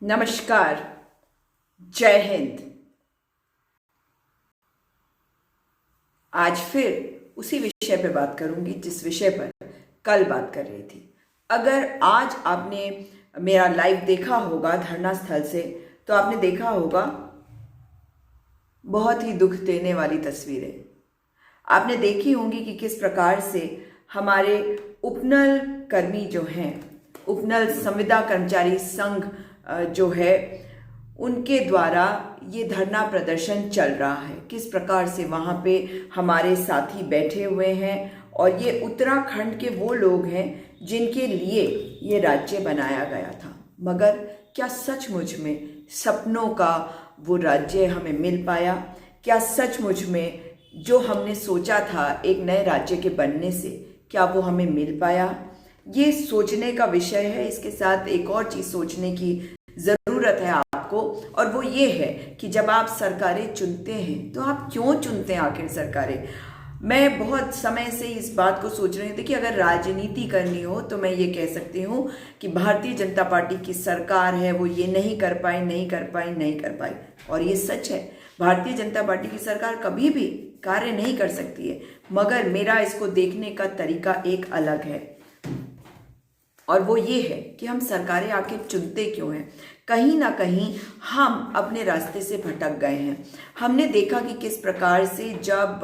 नमस्कार। जय हिंद। आज फिर उसी विषय पे बात करूंगी जिस विषय पर कल बात कर रही थी। अगर आज आपने मेरा लाइव देखा होगा धरना स्थल से, तो आपने देखा होगा बहुत ही दुख देने वाली तस्वीरें आपने देखी होंगी कि किस प्रकार से हमारे उपनल कर्मी जो हैं, उपनल संविदा कर्मचारी संघ जो है, उनके द्वारा ये धरना प्रदर्शन चल रहा है। किस प्रकार से वहाँ पे हमारे साथी बैठे हुए हैं और ये उत्तराखंड के वो लोग हैं जिनके लिए ये राज्य बनाया गया था। मगर क्या सचमुच में सपनों का वो राज्य हमें मिल पाया? क्या सचमुच में जो हमने सोचा था एक नए राज्य के बनने से, क्या वो हमें मिल पाया? ये सोचने का विषय है। इसके साथ एक और चीज़ सोचने की ज़रूरत है आपको, और वो ये है कि जब आप सरकारें चुनते हैं तो आप क्यों चुनते हैं आखिर सरकारें? मैं बहुत समय से इस बात को सोच रही थी कि अगर राजनीति करनी हो तो मैं ये कह सकती हूँ कि भारतीय जनता पार्टी की सरकार है वो ये नहीं कर पाई। और ये सच है, भारतीय जनता पार्टी की सरकार कभी भी कार्य नहीं कर सकती है। मगर मेरा इसको देखने का तरीका एक अलग है, और वो ये है कि हम सरकारें आखिर चुनते क्यों हैं? कहीं ना कहीं हम अपने रास्ते से भटक गए हैं। हमने देखा कि किस प्रकार से जब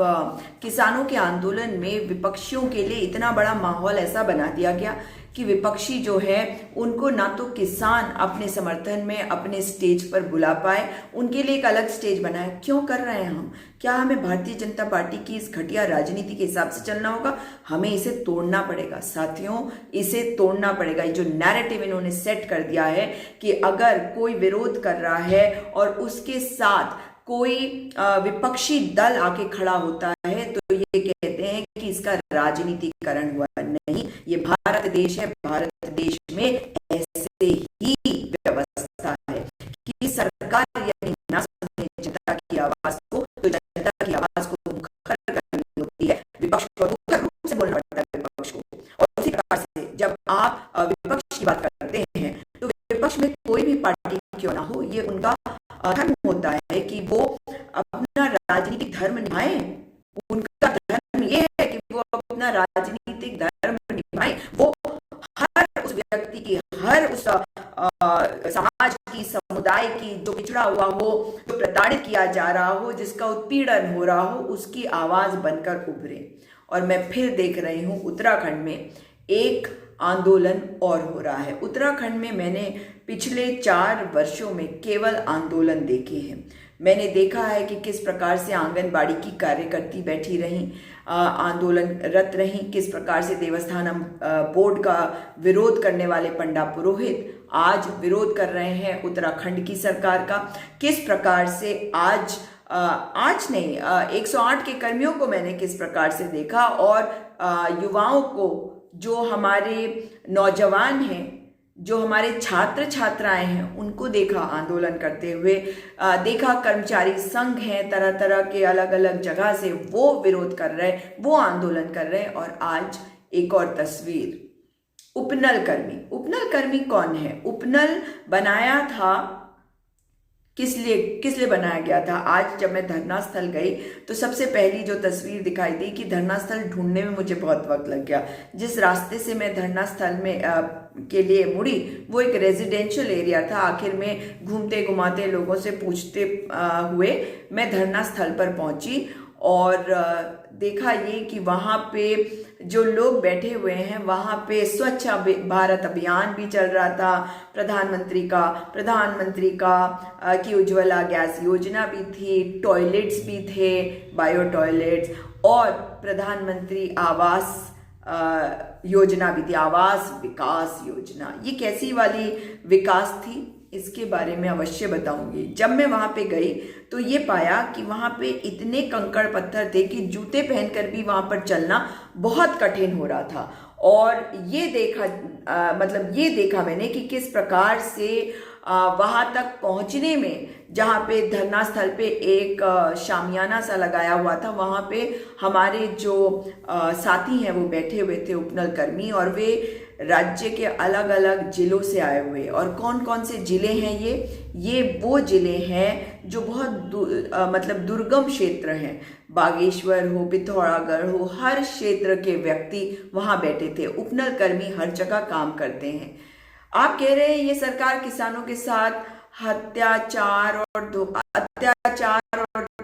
किसानों के आंदोलन में विपक्षियों के लिए इतना बड़ा माहौल ऐसा बना दिया गया कि विपक्षी जो है उनको ना तो किसान अपने समर्थन में अपने स्टेज पर बुला पाए, उनके लिए एक अलग स्टेज बनाए। क्यों कर रहे हैं हम? क्या हमें भारतीय जनता पार्टी की इस घटिया राजनीति के हिसाब से चलना होगा? हमें इसे तोड़ना पड़ेगा साथियों, इसे तोड़ना पड़ेगा। ये जो नैरेटिव इन्होंने सेट कर दिया है कि अगर कोई विरोध कर रहा है और उसके साथ कोई विपक्षी दल आके खड़ा होता है तो ये कहते हैं कि इसका राजनीतिकरण हुआ। नहीं, ये भारत देश है। भारत देश में ऐसे ही व्यवस्था है कि सरकार यदि ना सुने जनता की आवाज को, तो जनता की आवाज को मुखर करनी होती है। विपक्ष को मुखर रूप से बोलना पड़ता है विपक्ष को। और उसी प्रकार से जब आप विपक्ष की बात करते हैं तो विपक्ष में कोई भी पार्टी क्यों ना हो, ये उनका धर्म होता है कि वो अपना राजनीतिक धर्म निभाएं। उनका धर्म ये है कि वो अपना राजनीतिक धर्म निभाएं। वो हर उस व्यक्ति की, हर उस समाज की, समुदाय की, जो पिछड़ा हुआ हो, जो प्रताड़ित किया जा रहा हो, जिसका उत्पीड़न हो रहा हो, उसकी आवाज बनकर उभरे। और मैं फिर देख रही हूँ उत्तराखंड में एक आंदोलन और हो रहा है। उत्तराखंड में मैंने पिछले 4 वर्षों में केवल आंदोलन देखे हैं। मैंने देखा है कि किस प्रकार से आंगनबाड़ी की कार्यकर्ती बैठी रहीं, आंदोलनरत रहीं। किस प्रकार से देवस्थानम बोर्ड का विरोध करने वाले पंडा पुरोहित आज विरोध कर रहे हैं उत्तराखंड की सरकार का। किस प्रकार से आज नहीं, 108 के कर्मियों को मैंने किस प्रकार से देखा, और युवाओं को, जो हमारे नौजवान हैं, जो हमारे छात्र छात्राएं हैं, उनको देखा आंदोलन करते हुए। देखा कर्मचारी संघ हैं तरह तरह के, अलग अलग जगह से वो विरोध कर रहे हैं, वो आंदोलन कर रहे हैं। और आज एक और तस्वीर, उपनल कर्मी कौन है? उपनल बनाया था किस लिए बनाया गया था? आज जब मैं धरना स्थल गई तो सबसे पहली जो तस्वीर दिखाई दी कि धरना स्थल ढूंढने में मुझे बहुत वक्त लग गया। जिस रास्ते से मैं धरना स्थल में के लिए मुड़ी वो एक रेजिडेंशियल एरिया था। आखिर में घूमते घुमाते लोगों से पूछते हुए मैं धरना स्थल पर पहुंची और देखा ये कि वहाँ पे जो लोग बैठे हुए हैं, वहाँ पे स्वच्छ भारत अभियान भी चल रहा था। प्रधानमंत्री का की उज्ज्वला गैस योजना भी थी, टॉयलेट्स भी थे, बायो टॉयलेट्स, और प्रधानमंत्री आवास योजना भी थी, आवास विकास योजना। ये कैसी वाली विकास थी, इसके बारे में अवश्य बताऊंगी। जब मैं वहां पे गई तो ये पाया कि वहां पे इतने कंकड़ पत्थर थे कि जूते पहनकर भी वहां पर चलना बहुत कठिन हो रहा था। और ये देखा मैंने कि किस प्रकार से वहां तक पहुंचने में, जहां पे धरना स्थल पे एक शामियाना सा लगाया हुआ था, वहां पे हमारे जो साथी हैं वो बैठे हुए थे, उपनल कर्मी, और वे राज्य के अलग अलग जिलों से आए हुए। और कौन कौन से जिले हैं ये वो जिले हैं जो बहुत मतलब दुर्गम क्षेत्र हैं। बागेश्वर हो, पिथौरागढ़ हो, हर क्षेत्र के व्यक्ति वहां बैठे थे। उपनल कर्मी हर जगह काम करते हैं। आप कह रहे हैं ये सरकार किसानों के साथ अत्याचार और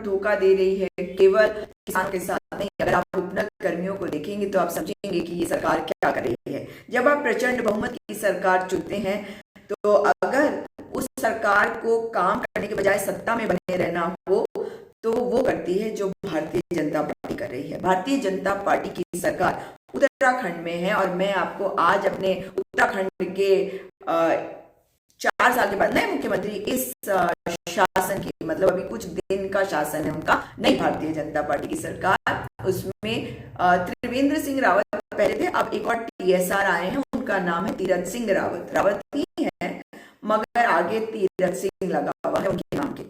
धोखा दे रही है। केवल किसान के साथ नहीं, अगर आप उपनल कर्मियों को देखेंगे तो आप समझेंगे कि ये सरकार क्या कर रही है। जब आप प्रचंड बहुमत की सरकार चुनते हैं तो अगर उस सरकार को काम करने के बजाय सत्ता में बने रहना हो तो वो करती है जो भारतीय जनता पार्टी कर रही है। भारतीय जनता पार्टी की सरकार उत्तराखंड में है, और मैं आपको आज अपने उत्तराखंड के 4 साल के बाद नए मुख्यमंत्री इस शासन की, मतलब अभी कुछ दिन का शासन है उनका, नई भारतीय जनता पार्टी की सरकार, उसमें त्रिवेंद्र सिंह रावत पहले थे, अब एक और टीएसआर आए हैं, उनका नाम है तीरथ सिंह रावत। रावत ही है मगर आगे तीरथ सिंह लगा हुआ है उनके नाम के।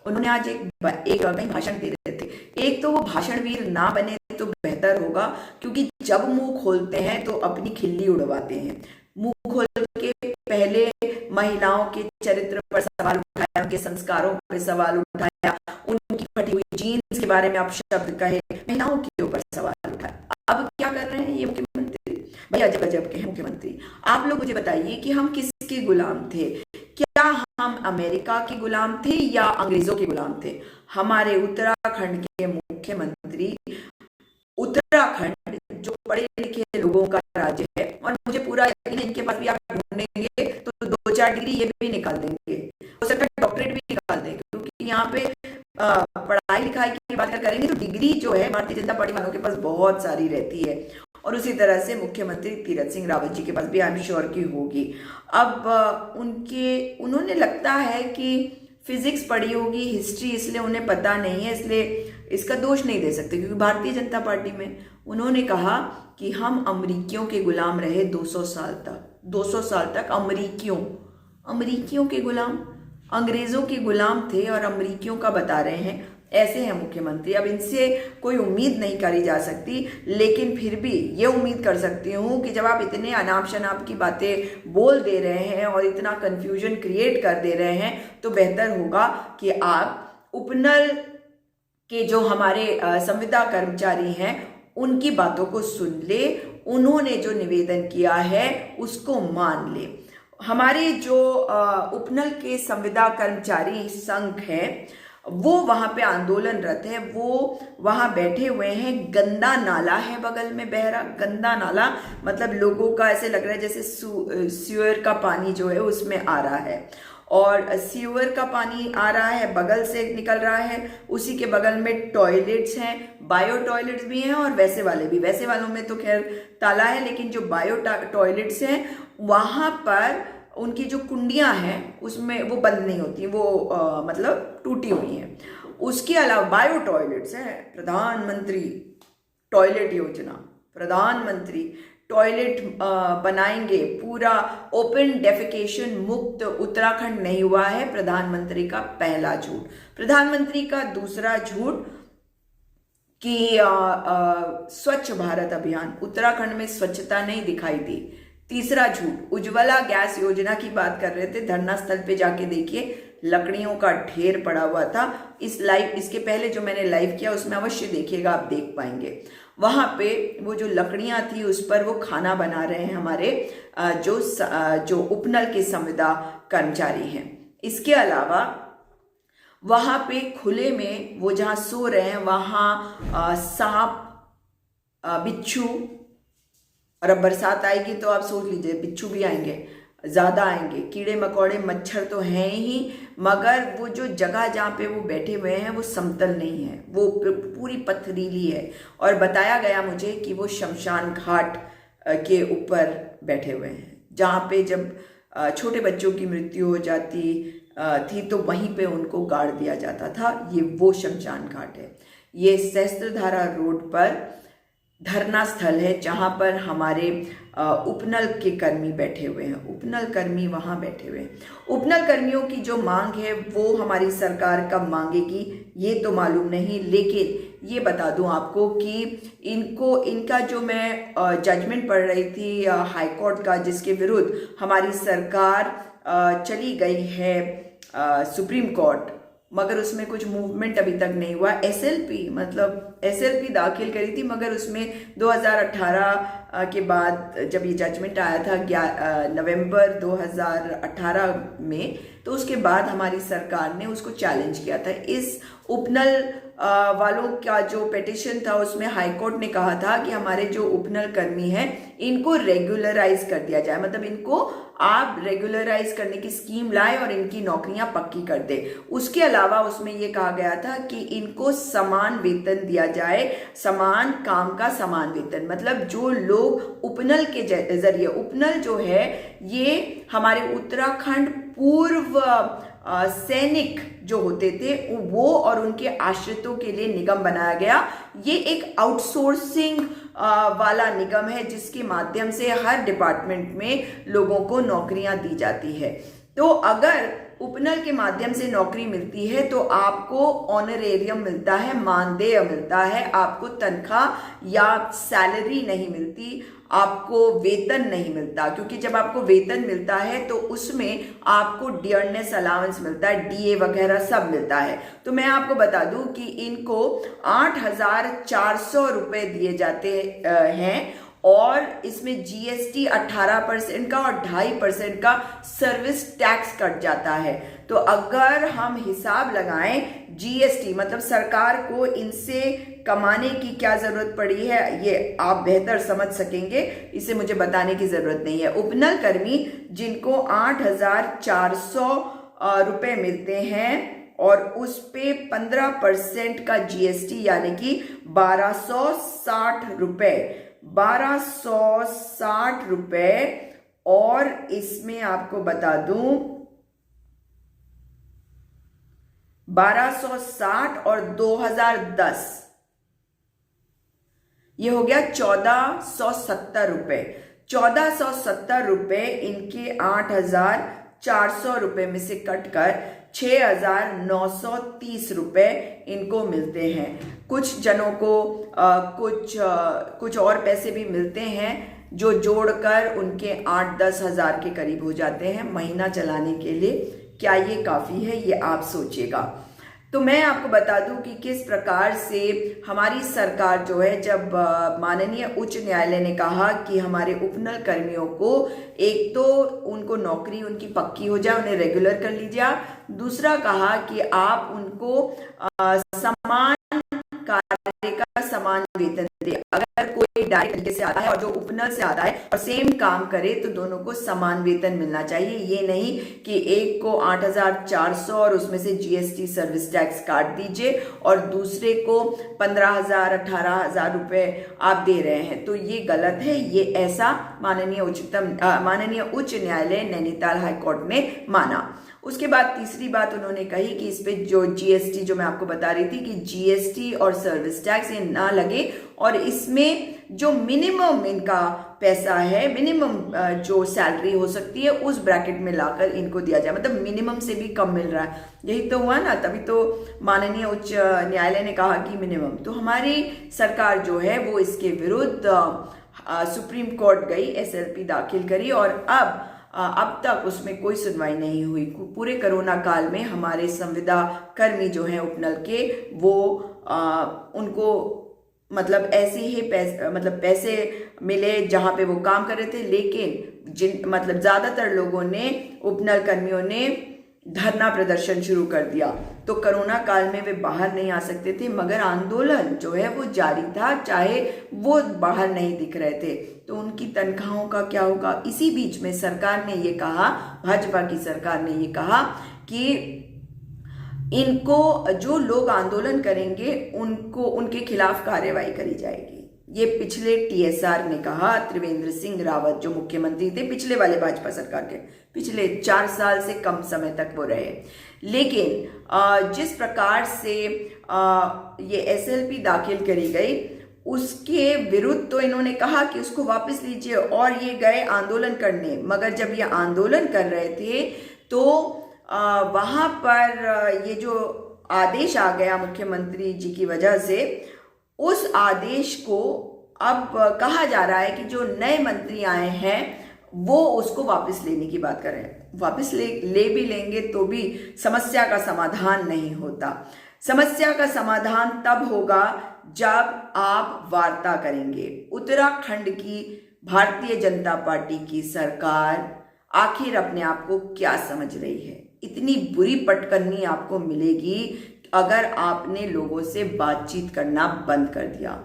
उन्होंने आज एक भाषण दे रहे थे। एक तो वो भाषणवीर ना बने तो बेहतर होगा, क्योंकि जब मुंह खोलते हैं तो अपनी खिल्ली उड़वाते हैं। मुंह खोल के पहले महिलाओं के चरित्र पर सवाल उठाया, उनके संस्कारों पर सवाल उठाया, उनकी फटी हुई जीन्स के बारे में आप शब्द कहे, महिलाओं के ऊपर सवाल उठाया। अब क्या कर रहे हैं ये मुख्यमंत्री? भाई अजब अजब के हैं मुख्यमंत्री। आप लोग मुझे बताइए कि हम किसके गुलाम थे? क्या हम अमेरिका के गुलाम थे या अंग्रेजों के गुलाम थे? हमारे उत्तराखंड के मुख्यमंत्री, उत्तराखंड जो पढ़े लिखे लोगों का राज्य है, और मुझे पूरा यकीन है इनके पास भी आप ढूंढेंगे तो 2-4 डिग्री ये भी निकाल देंगे, हो सकता है डॉक्टरेट भी निकाल देंगे, क्योंकि यहाँ पे पढ़ाई लिखाई की बात करेंगे तो डिग्री जो है भारतीय जनता पार्टी वालों के पास बहुत सारी रहती है। और उसी तरह से मुख्यमंत्री तीरथ सिंह रावत जी के पास भी आई एम श्योर की होगी। अब उन्होंने लगता है कि फिजिक्स पढ़ी होगी, हिस्ट्री इसलिए उन्हें पता नहीं है, इसलिए इसका दोष नहीं दे सकते, क्योंकि भारतीय जनता पार्टी में उन्होंने कहा कि हम अमरीकियों के गुलाम रहे 200 साल तक। 200 साल तक अमरीकियों के गुलाम, अंग्रेजों के गुलाम थे और अमरीकियों का बता रहे हैं। ऐसे हैं मुख्यमंत्री। अब इनसे कोई उम्मीद नहीं करी जा सकती, लेकिन फिर भी ये उम्मीद कर सकती हूँ कि जब आप इतने अनाप शनाप की बातें बोल दे रहे हैं और इतना कंफ्यूजन क्रिएट कर दे रहे हैं, तो बेहतर होगा कि आप उपनल के जो हमारे संविदा कर्मचारी हैं उनकी बातों को सुन ले, उन्होंने जो निवेदन किया है उसको मान ले। हमारे जो उपनल के संविदा कर्मचारी संघ हैं वो वहां पे आंदोलनरत है, वो वहां बैठे हुए हैं। गंदा नाला है बगल में बह रहा, गंदा नाला मतलब लोगों का ऐसे लग रहा है जैसे सीवर का पानी जो है उसमें आ रहा है, और सीवर का पानी आ रहा है, बगल से निकल रहा है। उसी के बगल में टॉयलेट्स हैं, बायो टॉयलेट्स भी हैं और वैसे वाले भी। वैसे वालों में तो खैर ताला है, लेकिन जो बायो टॉयलेट्स हैं वहां पर उनकी जो कुंडियां हैं उसमें वो बंद नहीं होती, वो मतलब टूटी हुई हैं। उसके अलावा बायो टॉयलेट्स हैं। प्रधानमंत्री टॉयलेट योजना, प्रधानमंत्री टॉयलेट बनाएंगे, पूरा ओपन डेफिकेशन मुक्त उत्तराखंड नहीं हुआ है। प्रधानमंत्री का पहला झूठ। प्रधानमंत्री का दूसरा झूठ कि स्वच्छ भारत अभियान, उत्तराखंड में स्वच्छता नहीं दिखाई दी। तीसरा झूठ, उज्ज्वला गैस योजना की बात कर रहे थे, धरना स्थल पे जाके देखिए लकड़ियों का ढेर पड़ा हुआ था। इसके पहले जो मैंने लाइव किया उसमें अवश्य देखिएगा, आप देख पाएंगे। वहां पे वो जो लकड़ियां थी उस पर वो खाना बना रहे हैं हमारे जो उपनल के संविदा कर्मचारी हैं। इसके अलावा वहां पे खुले में वो जहां सो रहे हैं वहां सांप, बिच्छू, और अब बरसात आएगी तो आप सोच लीजिए बिच्छू भी आएंगे, ज्यादा आएंगे। कीड़े मकोड़े मच्छर तो हैं ही, मगर वो जो जगह जहाँ पे वो बैठे हुए हैं वो समतल नहीं है, वो पूरी पथरीली है। और बताया गया मुझे कि वो शमशान घाट के ऊपर बैठे हुए हैं, जहाँ पे जब छोटे बच्चों की मृत्यु हो जाती थी तो वहीं पे उनको गाड़ दिया जाता था। ये वो शमशान घाट है। ये सहस्त्रधारा रोड पर धरना स्थल है जहां पर हमारे उपनल के कर्मी बैठे हुए हैं। उपनल कर्मी वहां बैठे हुए हैं। उपनल कर्मियों की जो मांग है वो हमारी सरकार कब मांगेगी ये तो मालूम नहीं, लेकिन ये बता दूं आपको कि इनका जो मैं जजमेंट पढ़ रही थी हाई कोर्ट का, जिसके विरुद्ध हमारी सरकार चली गई है सुप्रीम कोर्ट, मगर उसमें कुछ मूवमेंट अभी तक नहीं हुआ। एसएलपी दाखिल करी थी, मगर उसमें 2018 के बाद जब ये जजमेंट आया था नवंबर 2018 में, तो उसके बाद हमारी सरकार ने उसको चैलेंज किया था। इस उपनल वालों का जो पिटिशन था उसमें हाई कोर्ट ने कहा था कि हमारे जो उपनल कर्मी हैं इनको रेगुलराइज कर दिया जाए, मतलब इनको आप रेगुलराइज करने की स्कीम लाए और इनकी नौकरियां पक्की कर दे। उसके अलावा उसमें यह कहा गया था कि इनको समान वेतन दिया जाए, समान काम का समान वेतन। मतलब जो लोग उपनल के जरिए, उपनल जो है ये हमारे उत्तराखंड पूर्व सैनिक जो होते थे वो और उनके आश्रितों के लिए निगम बनाया गया। ये एक आउटसोर्सिंग वाला निगम है जिसके माध्यम से हर डिपार्टमेंट में लोगों को नौकरियां दी जाती है। तो अगर उपनल के माध्यम से नौकरी मिलती है तो आपको ऑनरेरियम मिलता है, मानदेय मिलता है, आपको तनख्वाह या सैलरी नहीं मिलती, आपको वेतन नहीं मिलता, क्योंकि जब आपको वेतन मिलता है तो उसमें आपको डियरनेस अलाउंस मिलता है, डीए वगैरह सब मिलता है। तो मैं आपको बता दूं कि इनको 8,400 रुपए दिए जाते हैं और इसमें जीएसटी 18% का और 2.5% का सर्विस टैक्स कट जाता है। तो अगर हम हिसाब लगाएं जीएसटी, मतलब सरकार को इनसे कमाने की क्या जरूरत पड़ी है ये आप बेहतर समझ सकेंगे, इसे मुझे बताने की जरूरत नहीं है। उपनल कर्मी जिनको 8,400 रुपए मिलते हैं और उस पे 15% का जीएसटी यानी कि 1,260 रुपए, 1,260 रुपए, और इसमें आपको बता दूं 1,260 और 2,010 ये हो गया 1,470 रुपए। 1,470 रुपए इनके 8,400 रुपए में से कटकर 6,930 रुपए इनको मिलते हैं। कुछ जनों को कुछ और पैसे भी मिलते हैं जो जोड़कर उनके 8-10 हजार के करीब हो जाते हैं महीना चलाने के लिए। क्या ये काफी है, ये आप सोचिएगा। तो मैं आपको बता दूं कि किस प्रकार से हमारी सरकार जो है, जब माननीय उच्च न्यायालय ने कहा कि हमारे उपनल कर्मियों को एक तो उनको नौकरी उनकी पक्की हो जाए, उन्हें रेगुलर कर लीजिए, दूसरा कहा कि आप उनको समान कार्य का समान वेतन दे। अगर कोई डायरेक्ट तरीके से आता है और जो उपनल से आता है और सेम काम करे तो दोनों को समान वेतन मिलना चाहिए। ये नहीं कि एक को 8,400 और उसमें से जीएसटी सर्विस टैक्स काट दीजिए और दूसरे को 15,000 18,000 रुपए आप दे रहे हैं, तो ये गलत है। ये ऐसा माननीय उच्च न्यायालय नैनीताल हाईकोर्ट ने माना। उसके बाद तीसरी बात उन्होंने कही कि इस पे जो जीएसटी, जो मैं आपको बता रही थी कि जीएसटी और सर्विस टैक्स ये ना लगे और इसमें जो मिनिमम इनका पैसा है, मिनिमम जो सैलरी हो सकती है उस ब्रैकेट में लाकर इनको दिया जाए, मतलब मिनिमम से भी कम मिल रहा है। यही तो हुआ ना, तभी तो माननीय उच्च न्यायालय ने कहा कि मिनिमम। तो हमारी सरकार जो है वो इसके विरुद्ध सुप्रीम कोर्ट गई, एसएलपी दाखिल करी और अब तक उसमें कोई सुनवाई नहीं हुई। पूरे कोरोना काल में हमारे संविदा कर्मी जो हैं उपनल के, वो उनको मतलब ऐसे ही पैसे मिले जहां पे वो काम कर रहे थे, लेकिन मतलब ज्यादातर लोगों ने, उपनल कर्मियों ने धरना प्रदर्शन शुरू कर दिया। तो कोरोना काल में वे बाहर नहीं आ सकते थे, मगर आंदोलन जो है वो जारी था, चाहे वो बाहर नहीं दिख रहे थे। तो उनकी तनख्वाहों का क्या होगा? इसी बीच में सरकार ने ये कहा, भाजपा की सरकार ने ये कहा कि इनको, जो लोग आंदोलन करेंगे उनको, उनके खिलाफ कार्रवाई करी जाएगी। ये पिछले टीएसआर ने कहा, त्रिवेंद्र सिंह रावत जो मुख्यमंत्री थे पिछले वाले भाजपा सरकार के, पिछले 4 साल से कम समय तक वो रहे। लेकिन जिस प्रकार से ये एसएलपी दाखिल करी गई उसके विरुद्ध तो इन्होंने कहा कि उसको वापस लीजिए, और ये गए आंदोलन करने। मगर जब ये आंदोलन कर रहे थे तो वहाँ पर ये जो आदेश आ गया मुख्यमंत्री जी की वजह से, उस आदेश को अब कहा जा रहा है कि जो नए मंत्री आए हैं वो उसको वापस लेने की बात कर रहे हैं। वापस ले भी लेंगे तो भी समस्या का समाधान नहीं होता। समस्या का समाधान तब होगा जब आप वार्ता करेंगे। उत्तराखंड की भारतीय जनता पार्टी की सरकार आखिर अपने आप को क्या समझ रही है? इतनी बुरी पटकनी आपको मिलेगी अगर आपने लोगों से बातचीत करना बंद कर दिया,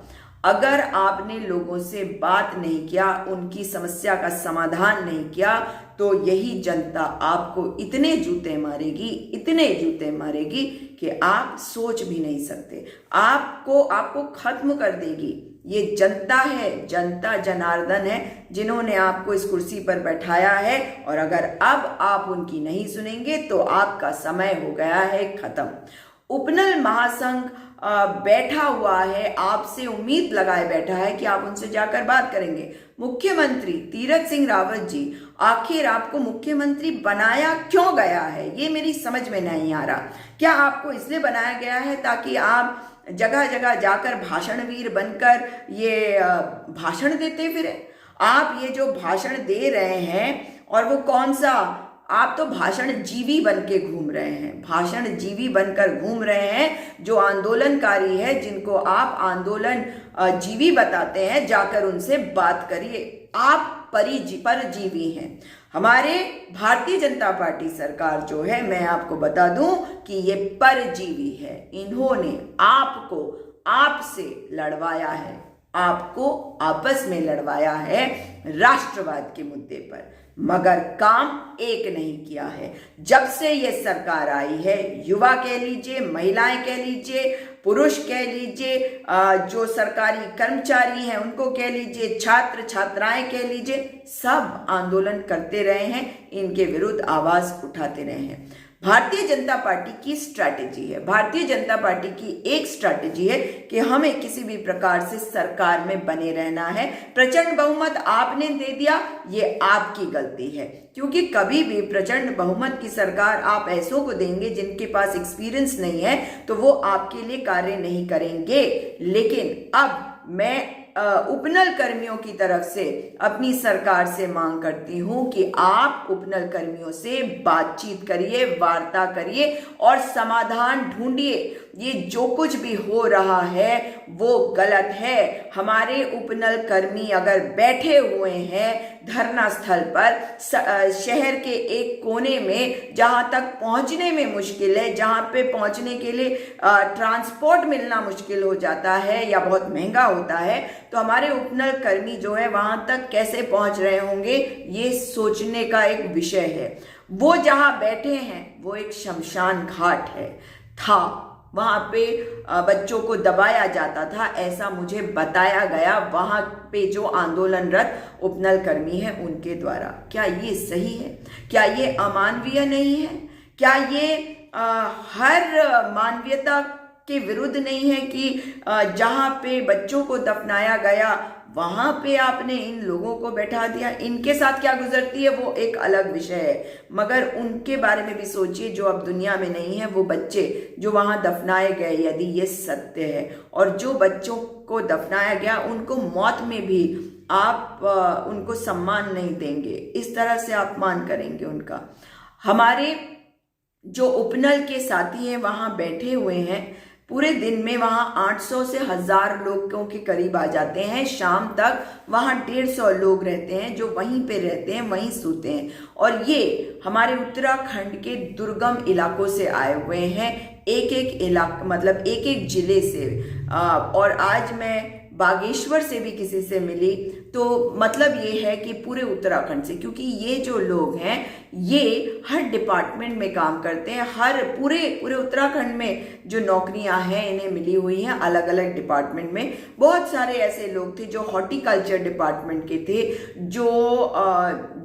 अगर आपने लोगों से बात नहीं किया, उनकी समस्या का समाधान नहीं किया, तो यही जनता आपको इतने जूते मारेगी, इतने जूते मारेगी कि आप सोच भी नहीं सकते। आपको खत्म कर देगी। ये जनता है, जनता जनार्दन है, जिन्होंने आपको इस कुर्सी पर बैठाया है, और अगर अब आप उनकी नहीं सुनेंगे तो आपका समय हो गया है खत्म। उपनल महासंघ बैठा हुआ है, आपसे उम्मीद लगाए बैठा है कि आप उनसे जाकर बात करेंगे। मुख्यमंत्री तीरथ सिंह रावत जी, आखिर आपको मुख्यमंत्री बनाया क्यों गया है? ये मेरी समझ में नहीं आ रहा। क्या आपको इसलिए बनाया गया है ताकि आप जगह जगह जाकर भाषणवीर बनकर ये भाषण देते फिरे? आप ये जो भाषण दे रहे हैं, और वो कौन सा, आप तो भाषण जीवी बन के घूम रहे हैं, भाषण जीवी बनकर घूम रहे हैं। जो आंदोलनकारी है, जिनको आप आंदोलन जीवी बताते हैं, जाकर उनसे बात करिए। आप परजीवी हैं। हमारे भारतीय जनता पार्टी सरकार जो है, मैं आपको बता दूं कि ये परजीवी है। इन्होंने आपको आपसे लड़वाया है, आपको आपस में लड़वाया है राष्ट्रवाद के मुद्दे पर, मगर काम एक नहीं किया है। जब से ये सरकार आई है, युवा कह लीजिए, महिलाएं कह लीजिए, पुरुष कह लीजिए, जो सरकारी कर्मचारी हैं उनको कह लीजिए, छात्र छात्राएं कह लीजिए, सब आंदोलन करते रहे हैं, इनके विरुद्ध आवाज उठाते रहे हैं। भारतीय जनता पार्टी की स्ट्रैटेजी है, भारतीय जनता पार्टी की एक स्ट्रैटेजी है कि हमें किसी भी प्रकार से सरकार में बने रहना है। प्रचंड बहुमत आपने दे दिया, ये आपकी गलती है, क्योंकि कभी भी प्रचंड बहुमत की सरकार आप ऐसों को देंगे जिनके पास एक्सपीरियंस नहीं है, तो वो आपके लिए कार्य नहीं करेंगे। लेकिन अब मैं उपनल कर्मियों की तरफ से अपनी सरकार से मांग करती हूं कि आप उपनल कर्मियों से बातचीत करिए, वार्ता करिए और समाधान ढूंढिए। ये जो कुछ भी हो रहा है वो गलत है। हमारे उपनल कर्मी अगर बैठे हुए हैं धरना स्थल पर, शहर के एक कोने में, जहां तक पहुंचने में मुश्किल है, जहां पे पहुंचने के लिए ट्रांसपोर्ट मिलना मुश्किल हो जाता है या बहुत महंगा होता है, तो हमारे उपनल कर्मी जो है वहां तक कैसे पहुंच रहे होंगे, ये सोचने का एक विषय है। वो जहां बैठे हैं वो एक शमशान घाट था, वहां पे बच्चों को दबाया जाता था, ऐसा मुझे बताया गया वहां पे जो आंदोलनरत उपनल कर्मी हैं उनके द्वारा। क्या ये सही है? क्या ये अमानवीय नहीं है? क्या ये हर मानवीयता के विरुद्ध नहीं है कि जहां पे बच्चों को दफनाया गया वहां पे आपने इन लोगों को बैठा दिया? इनके साथ क्या गुजरती है वो एक अलग विषय है, मगर उनके बारे में भी सोचिए जो अब दुनिया में नहीं है। वो बच्चे जो वहां दफनाए गए, यदि ये सत्य है, और जो बच्चों को दफनाया गया उनको मौत में भी आप उनको सम्मान नहीं देंगे, इस तरह से अपमान करेंगे उनका। हमारे जो उपनल के साथी हैं वहां बैठे हुए हैं, पूरे दिन में वहां 800 से 1000 लोगों के करीब आ जाते हैं। शाम तक वहां 150 लोग रहते हैं जो वहीं पे रहते हैं, वहीं सोते हैं। और ये हमारे उत्तराखंड के दुर्गम इलाकों से आए हुए हैं, एक एक इलाका, मतलब एक एक जिले से। और आज मैं बागेश्वर से भी किसी से मिली, तो मतलब ये है कि पूरे उत्तराखंड से, क्योंकि ये जो लोग हैं ये हर डिपार्टमेंट में काम करते हैं। हर पूरे उत्तराखंड में जो नौकरियां हैं इन्हें मिली हुई हैं अलग अलग डिपार्टमेंट में। बहुत सारे ऐसे लोग थे जो हॉर्टिकल्चर डिपार्टमेंट के थे, जो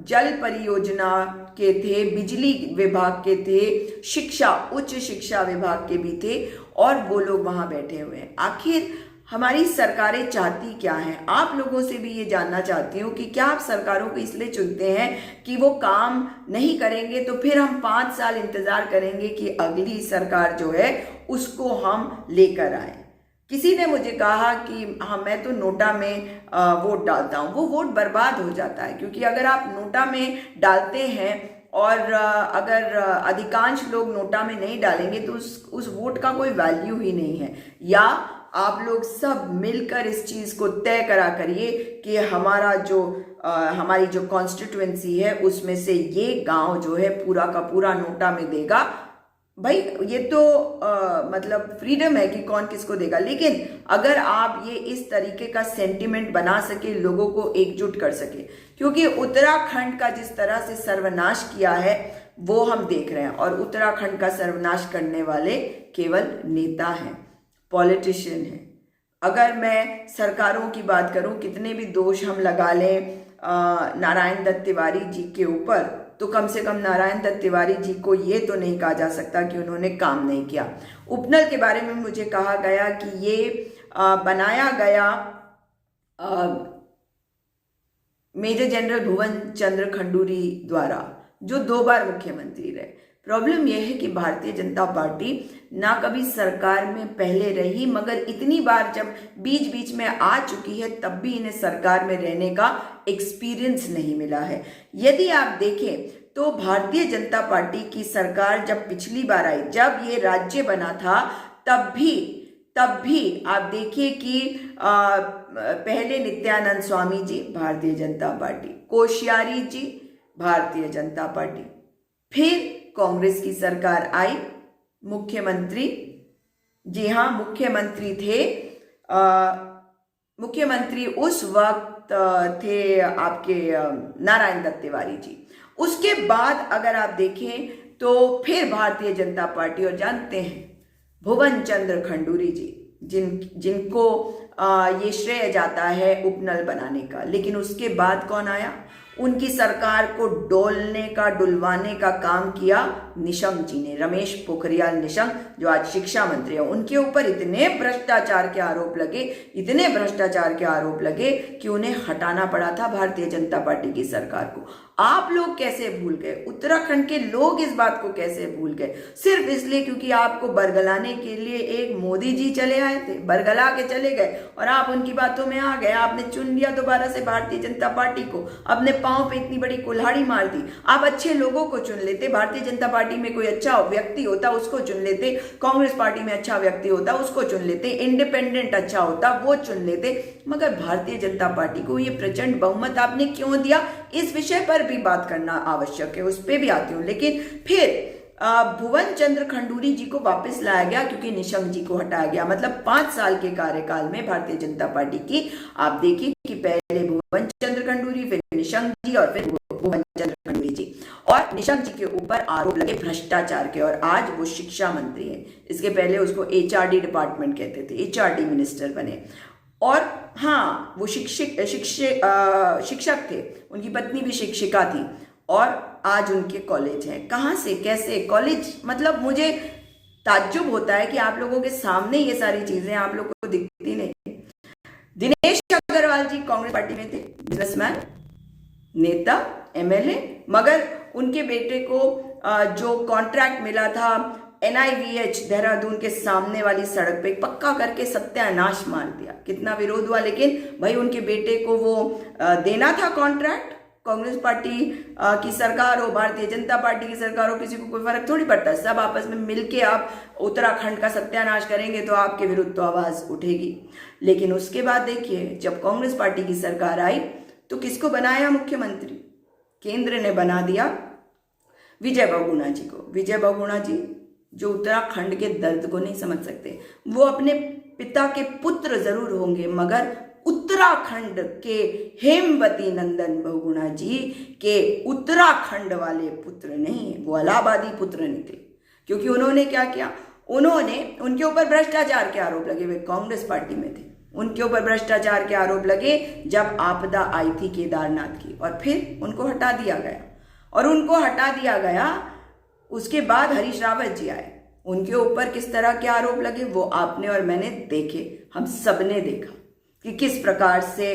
जल परियोजना के थे, बिजली विभाग के थे, शिक्षा, उच्च शिक्षा विभाग के भी थे, और वो लोग वहां बैठे हुए हैं। आखिर हमारी सरकारें चाहती क्या हैं। आप लोगों से भी ये जानना चाहती हूँ कि क्या आप सरकारों को इसलिए चुनते हैं कि वो काम नहीं करेंगे तो फिर हम 5 साल इंतजार करेंगे कि अगली सरकार जो है उसको हम लेकर आए। किसी ने मुझे कहा कि हाँ मैं तो नोटा में वोट डालता हूँ। वो वोट बर्बाद हो जाता है, क्योंकि अगर आप नोटा में डालते हैं और अगर अधिकांश लोग नोटा में नहीं डालेंगे तो उस वोट का कोई वैल्यू ही नहीं है। या आप लोग सब मिलकर इस चीज़ को तय करा करिए कि हमारी जो कॉन्स्टिट्यूएंसी है उसमें से ये गांव जो है पूरा का पूरा नोटा में देगा। भाई ये तो मतलब फ्रीडम है कि कौन किसको देगा, लेकिन अगर आप ये इस तरीके का सेंटिमेंट बना सके, लोगों को एकजुट कर सके, क्योंकि उत्तराखंड का जिस तरह से सर्वनाश किया है वो हम देख रहे हैं, और उत्तराखंड का सर्वनाश करने वाले केवल नेता हैं, पॉलिटिशियन हैं। अगर मैं सरकारों की बात करूं, कितने भी दोष हम लगा लें नारायण दत्त तिवारी जी के ऊपर, तो कम से कम नारायण दत्त तिवारी जी को ये तो नहीं कहा जा सकता कि उन्होंने काम नहीं किया। उपनल के बारे में मुझे कहा गया कि ये बनाया गया मेजर जनरल भुवन चंद्र खंडूरी द्वारा, जो 2 बार मुख्यमंत्री रहे। प्रॉब्लम यह है कि भारतीय जनता पार्टी ना कभी सरकार में पहले रही, मगर इतनी बार जब बीच बीच में आ चुकी है तब भी इन्हें सरकार में रहने का एक्सपीरियंस नहीं मिला है। यदि आप देखें तो भारतीय जनता पार्टी की सरकार जब पिछली बार आई, जब ये राज्य बना था, तब भी आप देखिए कि पहले नित्यानंद स्वामी जी भारतीय जनता पार्टी, कोश्यारी जी भारतीय जनता पार्टी, फिर कांग्रेस की सरकार आई, मुख्यमंत्री, जी हाँ मुख्यमंत्री थे, मुख्यमंत्री उस वक्त थे आपके नारायण दत्त तिवारी जी। उसके बाद अगर आप देखें तो फिर भारतीय जनता पार्टी, और जानते हैं भुवन चंद्र खंडूरी जी, जिनको ये श्रेय जाता है उपनल बनाने का, लेकिन उसके बाद कौन आया? उनकी सरकार को डुलवाने का काम किया निशंक जी ने, रमेश पोखरियाल निशंक, जो आज शिक्षा मंत्री है। उनके ऊपर इतने भ्रष्टाचार के आरोप लगे कि उन्हें हटाना पड़ा था भारतीय जनता पार्टी की सरकार को। आप लोग कैसे भूल गए? उत्तराखंड के लोग इस बात को कैसे भूल गए? सिर्फ इसलिए क्योंकि आपको बरगलाने के लिए एक मोदी जी चले आए थे, बरगला के चले गए और आप उनकी बातों में आ गए। आपने चुन लिया दोबारा से भारतीय जनता पार्टी को, अपने पांव पे इतनी बड़ी कुल्हाड़ी मार दी। आप अच्छे लोगों को चुन लेते, भारतीय जनता पार्टी में कोई अच्छा व्यक्ति होता उसको चुन लेते, कांग्रेस पार्टी में अच्छा व्यक्ति होता उसको चुन लेते, इंडिपेंडेंट अच्छा होता वो चुन लेते, मगर भारतीय जनता पार्टी को ये प्रचंड बहुमत आपने क्यों दिया? इस विषय पर भी बात करना आवश्यक है, उस पर भी आती हूँ। लेकिन फिर भुवन चंद्र खंडूरी जी को वापस लाया गया क्योंकि निशंक जी को हटाया गया। मतलब 5 साल के कार्यकाल में भारतीय जनता पार्टी की आप देखिए कि पहले भुवन चंद्र खंडूरी, फिर निशंक जी और फिर भुवन चंद्र खंडूरी जी, और निशंक जी के ऊपर आरोप लगे भ्रष्टाचार के, और आज वो शिक्षा मंत्री है। इसके पहले उसको HRD डिपार्टमेंट कहते थे, HRD मिनिस्टर बने। और हाँ, वो शिक्षक थे, उनकी पत्नी भी शिक्षिका थी, और आज उनके कॉलेज हैं। कहाँ से, कैसे कॉलेज? मतलब मुझे ताज्जुब होता है कि आप लोगों के सामने ये सारी चीजें आप लोगों को दिखती नहीं। दिनेश अग्रवाल जी कांग्रेस पार्टी में थे, बिजनेसमैन, नेता, MLA, मगर उनके बेटे को जो कॉन्ट्रैक्ट मिला था NIVH देहरादून के सामने वाली सड़क पे पक्का करके सत्यानाश मार दिया। कितना विरोध हुआ, लेकिन भाई उनके बेटे को वो देना था कॉन्ट्रैक्ट। कांग्रेस पार्टी की सरकार हो, भारतीय जनता पार्टी की सरकार हो, किसी को कोई फर्क थोड़ी पड़ता है। सब आपस में मिलके आप उत्तराखंड का सत्यानाश करेंगे तो आपके विरुद्ध तो आवाज उठेगी। लेकिन उसके बाद देखिए, जब कांग्रेस पार्टी की सरकार आई तो किसको बनाया मुख्यमंत्री? केंद्र ने बना दिया विजय बहुगुणा जी को। विजय बहुगुणा जी जो उत्तराखंड के दर्द को नहीं समझ सकते, वो अपने पिता के पुत्र जरूर होंगे, मगर उत्तराखंड के हेमवती नंदन बहुगुणा जी के उत्तराखंड वाले पुत्र नहीं है, वो इलाहाबादी पुत्र निकले। क्योंकि उन्होंने क्या किया? उनके ऊपर भ्रष्टाचार के आरोप लगे, वे कांग्रेस पार्टी में थे, उनके ऊपर भ्रष्टाचार के आरोप लगे जब आपदा आई थी केदारनाथ की, और फिर उनको हटा दिया गया। और उनको हटा दिया गया, उसके बाद हरीश रावत जी आए, उनके ऊपर किस तरह के आरोप लगे वो आपने और मैंने देखे। हम सबने देखा कि किस प्रकार से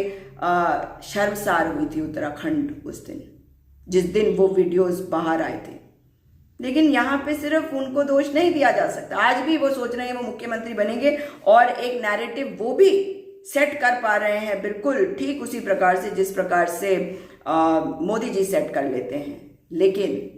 शर्मसार हुई थी उत्तराखंड उस दिन, जिस दिन वो वीडियोस बाहर आए थे। लेकिन यहाँ पे सिर्फ उनको दोष नहीं दिया जा सकता। आज भी वो सोच रहे हैं वो मुख्यमंत्री बनेंगे और एक नैरेटिव वो भी सेट कर पा रहे हैं, बिल्कुल ठीक उसी प्रकार से जिस प्रकार से मोदी जी सेट कर लेते हैं। लेकिन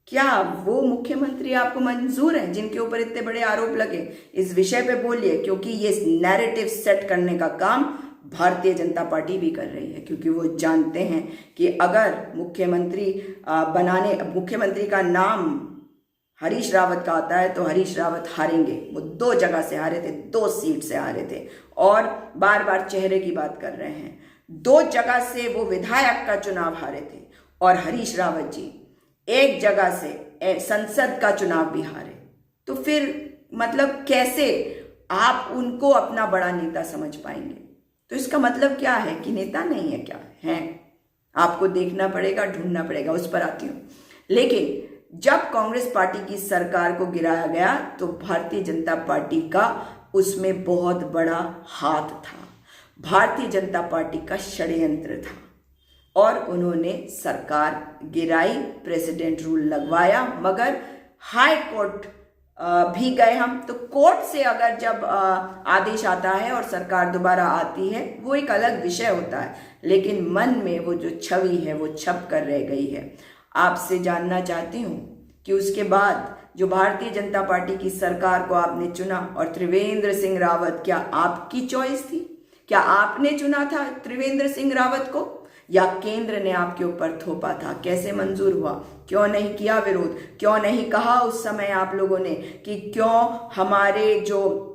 क्या वो मुख्यमंत्री आपको मंजूर हैं जिनके ऊपर इतने बड़े आरोप लगे? इस विषय पे बोलिए, क्योंकि ये नैरेटिव सेट करने का काम भारतीय जनता पार्टी भी कर रही है, क्योंकि वो जानते हैं कि अगर मुख्यमंत्री का नाम हरीश रावत का आता है तो हरीश रावत हारेंगे। वो 2 जगह से हारे थे, 2 सीट से हारे थे, और बार बार चेहरे की बात कर रहे हैं। 2 जगह से वो विधायक का चुनाव हारे थे, और हरीश रावत जी 1 जगह से संसद का चुनाव भी हारे। तो फिर मतलब कैसे आप उनको अपना बड़ा नेता समझ पाएंगे? तो इसका मतलब क्या है कि नेता नहीं है क्या है? आपको देखना पड़ेगा, ढूंढना पड़ेगा, उस पर आती हूं। लेकिन जब कांग्रेस पार्टी की सरकार को गिराया गया तो भारतीय जनता पार्टी का उसमें बहुत बड़ा हाथ था। भारतीय जनता पार्टी का षड्यंत्र था, और उन्होंने सरकार गिराई, प्रेसिडेंट रूल लगवाया। मगर हाई कोर्ट भी गए हम, तो कोर्ट से अगर जब आदेश आता है और सरकार दोबारा आती है वो एक अलग विषय होता है, लेकिन मन में वो जो छवि है वो छप कर रह गई है। आपसे जानना चाहती हूँ कि उसके बाद जो भारतीय जनता पार्टी की सरकार को आपने चुना, और त्रिवेंद्र सिंह रावत क्या आपकी चॉइस थी? क्या आपने चुना था त्रिवेंद्र सिंह रावत को, या केंद्र ने आपके ऊपर थोपा था? कैसे मंजूर हुआ? क्यों नहीं किया विरोध? क्यों नहीं कहा उस समय आप लोगों ने कि क्यों हमारे जो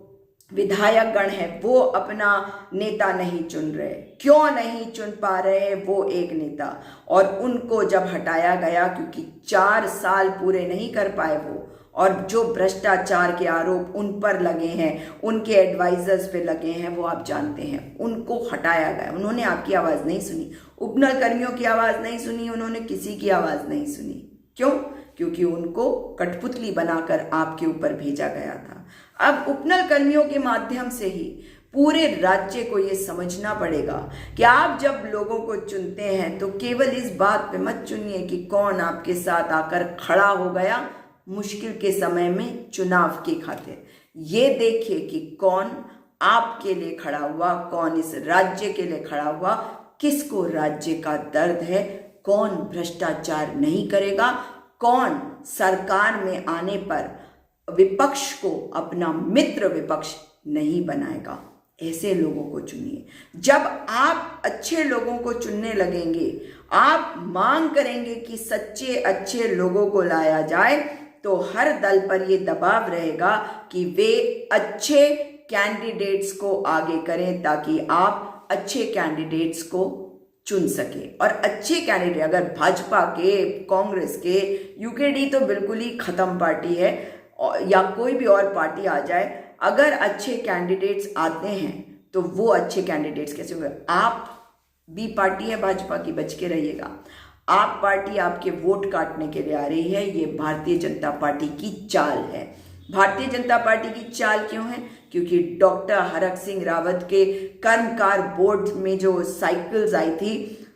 विधायक गण है वो अपना नेता नहीं चुन रहे, क्यों नहीं चुन पा रहे वो एक नेता? और उनको जब हटाया गया, क्योंकि 4 साल पूरे नहीं कर पाए वो, और जो भ्रष्टाचार के आरोप उन पर लगे हैं, उनके एडवाइजर्स पे लगे हैं, वो आप जानते हैं, उनको हटाया गया। उन्होंने आपकी आवाज़ नहीं सुनी, उपनल कर्मियों की आवाज़ नहीं सुनी, उन्होंने किसी की आवाज़ नहीं सुनी। क्यों? क्योंकि उनको कठपुतली बनाकर आपके ऊपर भेजा गया था। अब उपनल कर्मियों के माध्यम से ही पूरे राज्य को ये समझना पड़ेगा कि आप जब लोगों को चुनते हैं तो केवल इस बात पे मत चुनिए कि कौन आपके साथ आकर खड़ा हो गया मुश्किल के समय में चुनाव की खातिर। ये देखिए कि कौन आपके लिए खड़ा हुआ, कौन इस राज्य के लिए खड़ा हुआ, किसको राज्य का दर्द है, कौन भ्रष्टाचार नहीं करेगा, कौन सरकार में आने पर विपक्ष को अपना मित्र विपक्ष नहीं बनाएगा। ऐसे लोगों को चुनिए। जब आप अच्छे लोगों को चुनने लगेंगे, आप मांग करेंगे कि सच्चे अच्छे लोगों को लाया जाए, तो हर दल पर यह दबाव रहेगा कि वे अच्छे कैंडिडेट्स को आगे करें, ताकि आप अच्छे कैंडिडेट्स को चुन सके। और अच्छे कैंडिडेट अगर भाजपा के, कांग्रेस के, यूकेडी तो बिल्कुल ही खत्म पार्टी है, या कोई भी और पार्टी आ जाए, अगर अच्छे कैंडिडेट्स आते हैं तो वो अच्छे कैंडिडेट्स कैसे होंगे? आप भी पार्टी है भाजपा की, बच के रहिएगा। आप पार्टी आपके वोट काटने के लिए आ रही है, ये भारतीय जनता पार्टी की चाल है। भारतीय जनता पार्टी की चाल क्यों है? क्योंकि डॉक्टर हरक सिंह रावत के कर्मकार बोर्ड में जो साइकिल्स आई थी,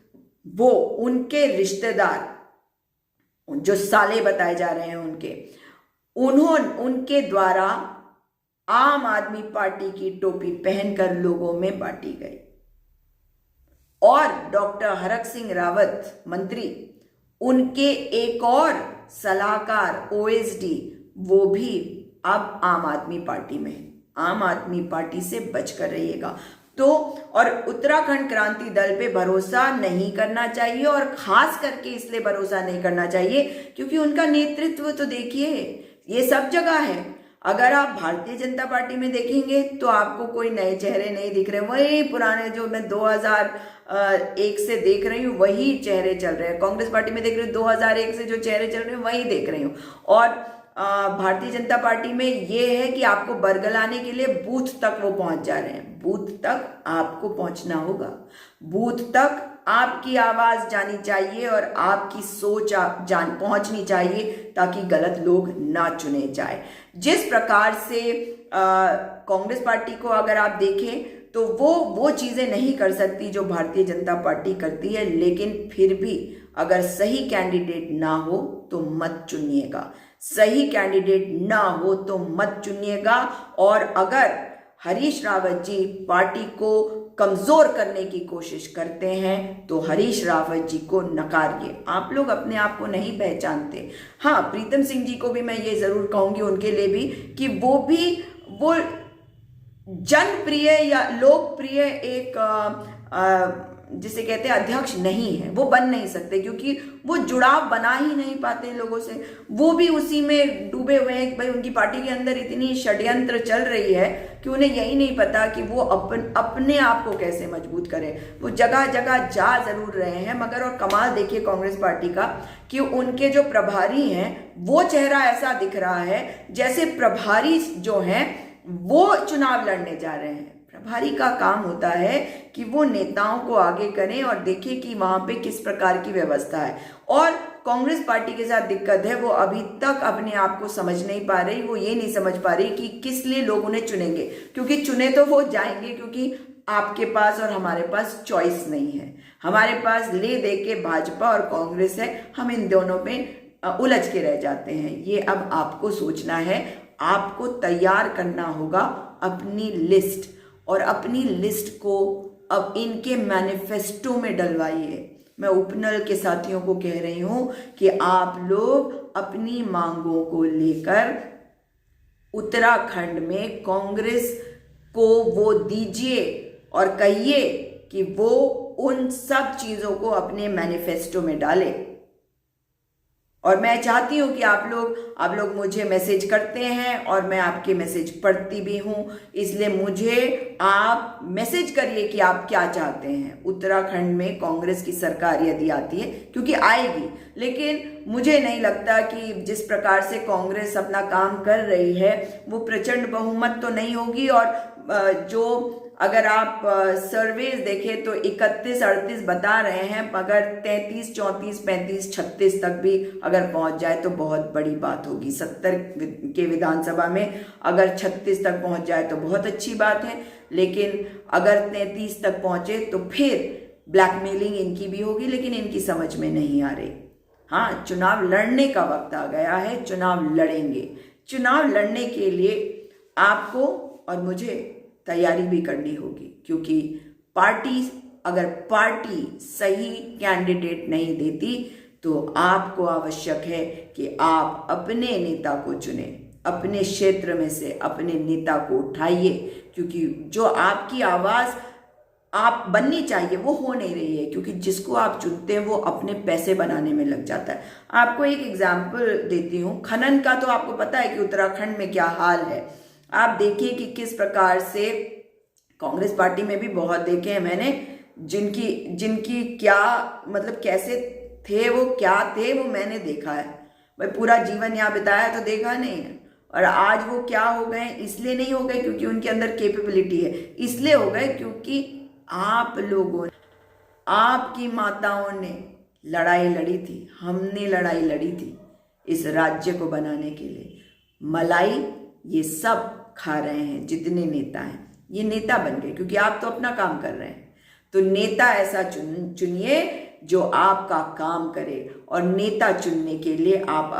वो उनके रिश्तेदार, जो साले बताए जा रहे हैं उनके द्वारा आम आदमी पार्टी की टोपी पहनकर लोगों में बांटी गई। और डॉक्टर हरक सिंह रावत मंत्री, उनके एक और सलाहकार ओएसडी, वो भी अब आम आदमी पार्टी में है। आम आदमी पार्टी से बचकर रहिएगा। तो और उत्तराखंड क्रांति दल पे भरोसा नहीं करना चाहिए, और खास करके इसलिए भरोसा नहीं करना चाहिए क्योंकि उनका नेतृत्व तो देखिए ये सब जगह है। अगर आप भारतीय जनता पार्टी में देखेंगे तो आपको कोई नए चेहरे नहीं दिख रहे, वही पुराने जो मैं 2001 से देख रही हूँ वही चेहरे चल रहे हैं। कांग्रेस पार्टी में देख रही हूँ 2001 से जो चेहरे चल रहे हैं वही देख रही हूँ। और भारतीय जनता पार्टी में ये है कि आपको बरगलाने के लिए बूथ तक वो पहुंच जा रहे हैं। बूथ तक आपको पहुंचना होगा, बूथ तक आपकी आवाज जानी चाहिए और आपकी सोच पहुंचनी चाहिए, ताकि गलत लोग ना चुने जाए। जिस प्रकार से कांग्रेस पार्टी को अगर आप देखें तो वो चीज़ें नहीं कर सकती जो भारतीय जनता पार्टी करती है, लेकिन फिर भी अगर सही कैंडिडेट ना हो तो मत चुनिएगा, सही कैंडिडेट ना हो तो मत चुनिएगा। और अगर हरीश रावत जी पार्टी को कमजोर करने की कोशिश करते हैं तो हरीश रावत जी को नकारिए। आप लोग अपने आप को नहीं पहचानते। हाँ, प्रीतम सिंह जी को भी मैं ये जरूर कहूंगी, उनके लिए भी, कि वो जनप्रिय या लोकप्रिय एक जिसे कहते हैं अध्यक्ष नहीं है, वो बन नहीं सकते, क्योंकि वो जुड़ाव बना ही नहीं पाते लोगों से। वो भी उसी में डूबे हुए हैं कि भाई उनकी पार्टी के अंदर इतनी षड्यंत्र चल रही है कि उन्हें यही नहीं पता कि वो अपने आप को कैसे मजबूत करें। वो जगह जगह जा जरूर रहे हैं, मगर और कमाल देखिए कांग्रेस पार्टी का कि उनके जो प्रभारी हैं वो चेहरा ऐसा दिख रहा है जैसे प्रभारी जो हैं वो चुनाव लड़ने जा रहे हैं। प्रभारी का काम होता है कि वो नेताओं को आगे करें और देखें कि वहां पे किस प्रकार की व्यवस्था है। और कांग्रेस पार्टी के साथ दिक्कत है, वो अभी तक अपने आप को समझ नहीं पा रही, वो ये नहीं समझ पा रही कि किस लिए लोग उन्हें चुनेंगे, क्योंकि चुने तो वो जाएंगे क्योंकि आपके पास और हमारे पास चॉइस नहीं है। हमारे पास ले दे के भाजपा और कांग्रेस है, हम इन दोनों में उलझ के रह जाते हैं। ये अब आपको सोचना है, आपको तैयार करना होगा अपनी लिस्ट, और अपनी लिस्ट को अब इनके मैनिफेस्टो में डलवाइए। मैं उपनल के साथियों को कह रही हूं कि आप लोग अपनी मांगों को लेकर उत्तराखंड में कांग्रेस को वो दीजिए और कहिए कि वो उन सब चीजों को अपने मैनिफेस्टो में डाले। और मैं चाहती हूं कि आप लोग मुझे मैसेज करते हैं और मैं आपके मैसेज पढ़ती भी हूं, इसलिए मुझे आप मैसेज करिए कि आप क्या चाहते हैं। उत्तराखंड में कांग्रेस की सरकार यदि आती है, क्योंकि आएगी, लेकिन मुझे नहीं लगता कि जिस प्रकार से कांग्रेस अपना काम कर रही है वो प्रचंड बहुमत तो नहीं होगी। और जो अगर आप सर्वेज देखें तो 31-38 बता रहे हैं, मगर 33, 34, 35, 36 तक भी अगर पहुंच जाए तो बहुत बड़ी बात होगी। 70 के विधानसभा में अगर 36 तक पहुंच जाए तो बहुत अच्छी बात है, लेकिन अगर 33 तक पहुंचे तो फिर ब्लैकमेलिंग इनकी भी होगी, लेकिन इनकी समझ में नहीं आ रही। हाँ, चुनाव लड़ने का वक्त आ गया है, चुनाव लड़ेंगे। चुनाव लड़ने के लिए आपको और मुझे तैयारी भी करनी होगी, क्योंकि अगर पार्टी सही कैंडिडेट नहीं देती तो आपको आवश्यक है कि आप अपने नेता को चुने, अपने क्षेत्र में से अपने नेता को उठाइए, क्योंकि जो आपकी आवाज आप बननी चाहिए वो हो नहीं रही है, क्योंकि जिसको आप चुनते हैं वो अपने पैसे बनाने में लग जाता है। आपको एक एग्जाम्पल देती हूँ, खनन का तो आपको पता है कि उत्तराखंड में क्या हाल है। आप देखिए कि किस प्रकार से कांग्रेस पार्टी में भी बहुत देखे हैं मैंने, जिनकी क्या मतलब कैसे थे वो, क्या थे वो मैंने देखा है। भाई पूरा जीवन यहाँ बिताया तो देखा नहीं है। और आज वो क्या हो गए, इसलिए नहीं हो गए क्योंकि उनके अंदर कैपेबिलिटी है, इसलिए हो गए क्योंकि आप लोगों ने, आपकी माताओं ने लड़ाई लड़ी थी, हमने लड़ाई लड़ी थी इस राज्य को बनाने के लिए। मलाई ये सब खा रहे हैं, जितने नेता हैं ये नेता बन गए क्योंकि आप तो अपना काम कर रहे हैं। तो नेता ऐसा चुनिए जो आपका काम करे, और नेता चुनने के लिए आप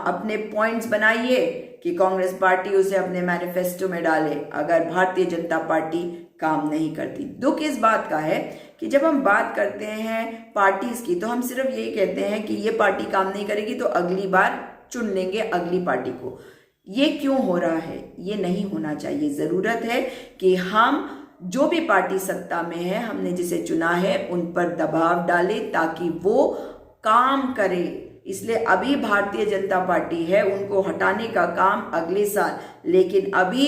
अपने पॉइंट्स बनाइए कि कांग्रेस पार्टी उसे अपने मैनिफेस्टो में डाले अगर भारतीय जनता पार्टी काम नहीं करती। दुख इस बात का है कि जब हम बात करते हैं पार्टीज की तो हम सिर्फ यही कहते हैं कि ये पार्टी काम नहीं करेगी तो अगली बार चुन लेंगे अगली पार्टी को। ये क्यों हो रहा है? ये नहीं होना चाहिए। जरूरत है कि हम जो भी पार्टी सत्ता में है, हमने जिसे चुना है उन पर दबाव डालें ताकि वो काम करे। इसलिए अभी भारतीय जनता पार्टी है, उनको हटाने का काम अगले साल, लेकिन अभी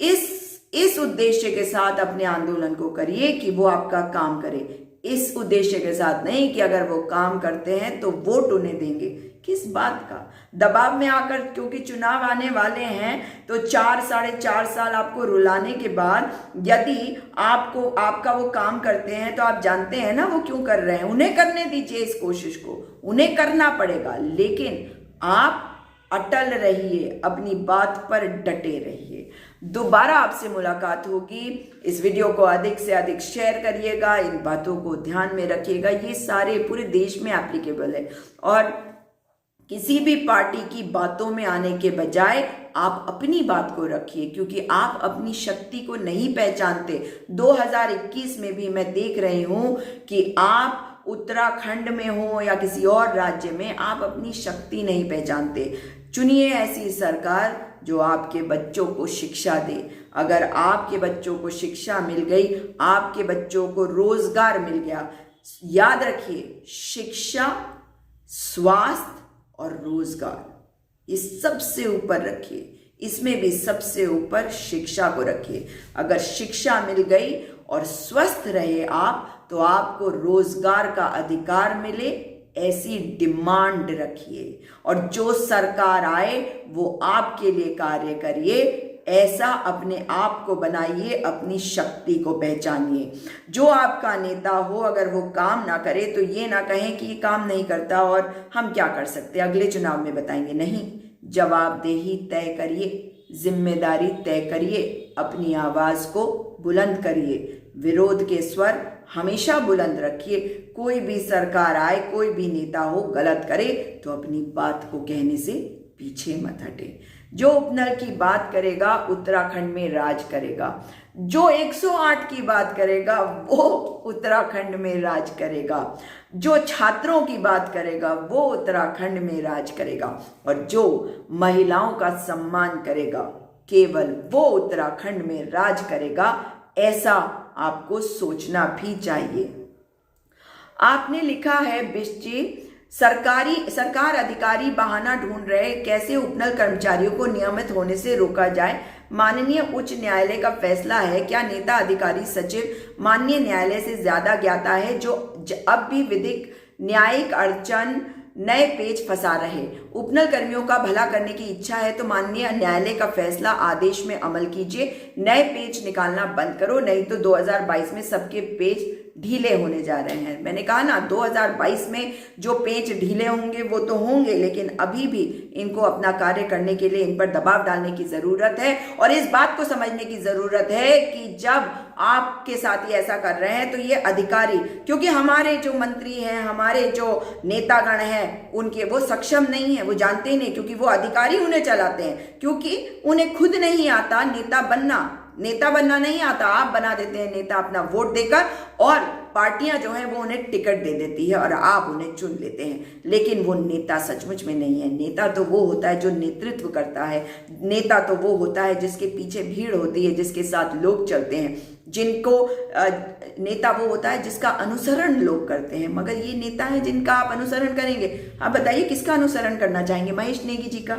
इस उद्देश्य के साथ अपने आंदोलन को करिए कि वो आपका काम करे। इस उद्देश्य के साथ नहीं कि अगर वो काम करते हैं तो वोट उन्हें देंगे। किस बात का दबाव में आकर, क्योंकि चुनाव आने वाले हैं तो 4-4.5 साल आपको रुलाने के बाद यदि आपका वो काम करते हैं तो आप जानते हैं ना वो क्यों कर रहे हैं। उन्हें करने दीजिए, इस कोशिश को उन्हें करना पड़ेगा, लेकिन आप अटल रहिए, अपनी बात पर डटे रहिए। दोबारा आपसे मुलाकात होगी। इस वीडियो को अधिक से अधिक शेयर करिएगा, इन बातों को ध्यान में रखिएगा। ये सारे पूरे देश में एप्लीकेबल है और किसी भी पार्टी की बातों में आने के बजाय आप अपनी बात को रखिए, क्योंकि आप अपनी शक्ति को नहीं पहचानते। 2021 में भी मैं देख रही हूं कि आप उत्तराखंड में हो या किसी और राज्य में, आप अपनी शक्ति नहीं पहचानते। चुनिए ऐसी सरकार जो आपके बच्चों को शिक्षा दे। अगर आपके बच्चों को शिक्षा मिल गई, आपके बच्चों को रोजगार मिल गया, याद रखिए शिक्षा, स्वास्थ्य और रोजगार ये सबसे ऊपर रखिए। इसमें भी सबसे ऊपर शिक्षा को रखिए। अगर शिक्षा मिल गई और स्वस्थ रहे आप, तो आपको रोजगार का अधिकार मिले, ऐसी डिमांड रखिए। और जो सरकार आए वो आपके लिए कार्य करिए, ऐसा अपने आप को बनाइए, अपनी शक्ति को पहचानिए। जो आपका नेता हो अगर वो काम ना करे तो ये ना कहें कि ये काम नहीं करता और हम क्या कर सकते, अगले चुनाव में बताएंगे। नहीं, जवाबदेही तय करिए, जिम्मेदारी तय करिए, अपनी आवाज को बुलंद करिए, विरोध के स्वर हमेशा बुलंद रखिए। कोई भी सरकार आए, कोई भी नेता हो, गलत करे तो अपनी बात को कहने से पीछे मत हटे। जो उपनल की बात करेगा उत्तराखंड में राज करेगा, जो 108 की बात करेगा वो उत्तराखंड में राज करेगा, जो छात्रों की बात करेगा वो उत्तराखंड में राज करेगा, और जो महिलाओं का सम्मान करेगा केवल वो उत्तराखंड में राज करेगा। ऐसा आपको सोचना भी चाहिए। आपने लिखा है बिष्ट जी, सरकार अधिकारी बहाना ढूंढ रहे, कैसे उपनल कर्मचारियों को नियमित होने से रोका जाए। माननीय उच्च न्यायालय का फैसला है, क्या नेता अधिकारी सचिव माननीय न्यायालय से ज्यादा ज्ञाता है, जो अब भी विधिक न्यायिक अड़चन नए पेच फंसा रहे। उपनल कर्मियों का भला करने की इच्छा है तो माननीय न्यायालय का फैसला आदेश में अमल कीजिए, नए पेच निकालना बंद करो, नहीं तो 2022 में सबके पेच ढीले होने जा रहे हैं। मैंने कहा ना 2022 में जो पेच ढीले होंगे वो तो होंगे, लेकिन अभी भी इनको अपना कार्य करने के लिए इन पर दबाव डालने की जरूरत है। और इस बात को समझने की जरूरत है कि जब आपके साथी ऐसा कर रहे हैं तो ये अधिकारी, क्योंकि हमारे जो मंत्री हैं, हमारे जो नेतागण हैं, उनके वो सक्षम नहीं है, वो जानते ही नहीं, क्योंकि वो अधिकारी उन्हें चलाते हैं, क्योंकि उन्हें खुद नहीं आता नेता बनना नहीं आता। आप बना देते हैं नेता अपना वोट देकर, और पार्टियां जो है वो उन्हें टिकट दे देती है और आप उन्हें चुन लेते हैं, लेकिन वो नेता सचमुच में नहीं है। नेता तो वो होता है जो नेतृत्व करता है, नेता तो वो होता है जिसके पीछे भीड़ होती है, जिसके साथ लोग चलते हैं, नेता वो होता है जिसका अनुसरण लोग करते हैं। मगर ये नेता है जिनका आप अनुसरण करेंगे। आप बताइए किसका अनुसरण करना चाहेंगे, महेश नेगी जी का,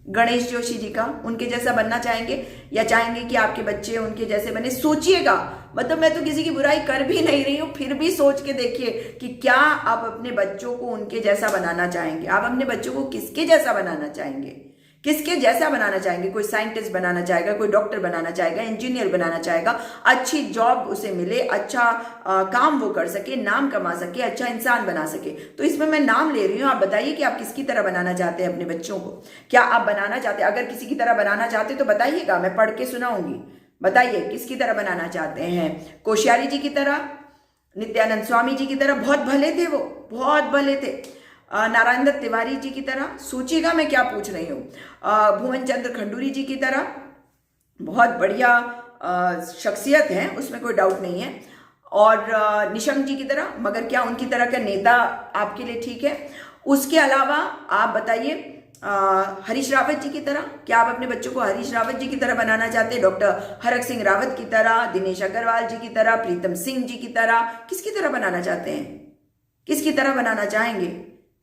गणेश जोशी जी का, उनके जैसा बनना चाहेंगे, या चाहेंगे कि आपके बच्चे उनके जैसे बने? सोचिएगा। मतलब मैं तो किसी की बुराई कर भी नहीं रही हूं, फिर भी सोच के देखिए कि क्या आप अपने बच्चों को उनके जैसा बनाना चाहेंगे। आप अपने बच्चों को किसके जैसा बनाना चाहेंगे, किसके जैसा बनाना चाहेंगे? कोई साइंटिस्ट बनाना चाहेगा, कोई डॉक्टर बनाना चाहेगा, इंजीनियर बनाना चाहेगा, अच्छी जॉब उसे मिले, अच्छा काम वो कर सके, नाम कमा सके, अच्छा इंसान बना सके। तो इसमें मैं नाम ले रही हूं, आप बताइए कि आप किसकी तरह बनाना चाहते हैं अपने बच्चों को। क्या आप बनाना चाहते हैं? अगर किसी की तरह बनाना चाहते तो बताइएगा, मैं पढ़ के सुनाऊंगी। बताइए किसकी तरह बनाना चाहते हैं? कोश्यारी जी की तरह, नित्यानंद स्वामी जी की तरह, बहुत भले थे वो, बहुत भले थे। नारायण दत्त तिवारी जी की तरह, सोचिएगा मैं क्या पूछ रही हूँ। भुवन चंद्र खंडूरी जी की तरह, बहुत बढ़िया शख्सियत है, उसमें कोई डाउट नहीं है। और निशंक जी की तरह, मगर क्या उनकी तरह का नेता आपके लिए ठीक है? उसके अलावा आप बताइए हरीश रावत जी की तरह, क्या आप अपने बच्चों को हरीश रावत जी की तरह बनाना चाहते हैं? डॉक्टर हरक सिंह रावत की तरह, दिनेश अग्रवाल जी की तरह, प्रीतम सिंह जी की तरह, किसकी तरह बनाना चाहते हैं? किसकी तरह बनाना चाहेंगे?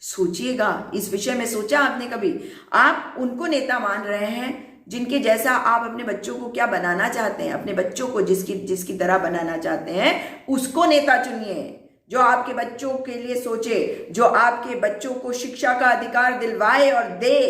सोचिएगा। इस विषय में सोचा आपने कभी? आप उनको नेता मान रहे हैं जिनके जैसा आप अपने बच्चों को क्या बनाना चाहते हैं? अपने बच्चों को जिसकी तरह बनाना चाहते हैं उसको नेता चुनिए, जो आपके बच्चों के लिए सोचे, जो आपके बच्चों को शिक्षा का अधिकार दिलवाए और दे,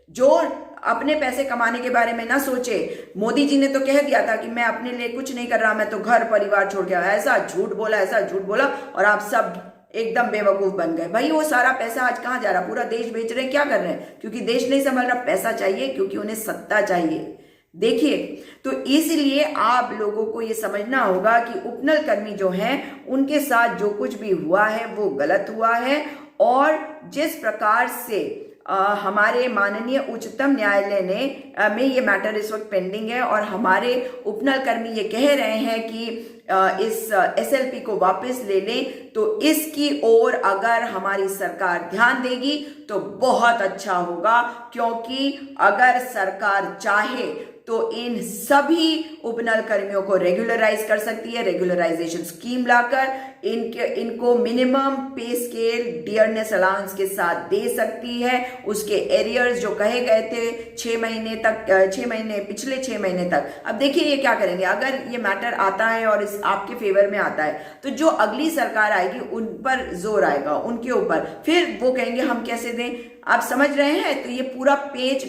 जो अपने पैसे कमाने के बारे में ना सोचे। मोदी जी ने तो कह दिया था कि मैं अपने लिए कुछ नहीं कर रहा, मैं तो घर परिवार छोड़ गया। ऐसा झूठ बोला, ऐसा झूठ बोला, और आप सब एकदम बेवकूफ बन गए। भाई वो सारा पैसा आज कहाँ जा रहा? पूरा देश बेच रहे हैं, क्या कर रहे हैं? क्योंकि देश नहीं संभल रहा, पैसा चाहिए, क्योंकि उन्हें सत्ता चाहिए। देखिए, तो इसलिए आप लोगों को ये समझना होगा कि उपनल कर्मी जो हैं उनके साथ जो कुछ भी हुआ है वो गलत हुआ है। और जिस प्रकार से हमारे माननीय उच्चतम न्यायालय ने में ये मैटर इस वक्त पेंडिंग है और हमारे उपनल कर्मी ये कह रहे हैं कि इस एसएलपी को वापस ले लें, तो इसकी ओर अगर हमारी सरकार ध्यान देगी तो बहुत अच्छा होगा। क्योंकि अगर सरकार चाहे तो इन सभी उपनल कर्मियों को रेगुलराइज कर सकती है, रेगुलराइजेशन स्कीम लाकर इनको मिनिमम पे स्केल डियरनेस अलाउंस के साथ दे सकती है। उसके एरियर्स जो कहे गए थे 6 महीने तक, 6 महीने, पिछले 6 महीने तक, अब देखिए ये क्या करेंगे। अगर ये मैटर आता है और इस आपके फेवर में आता है तो जो अगली सरकार आएगी उन पर जोर आएगा, उनके ऊपर, फिर वो कहेंगे हम कैसे दें। आप समझ रहे हैं? तो ये पूरा पेज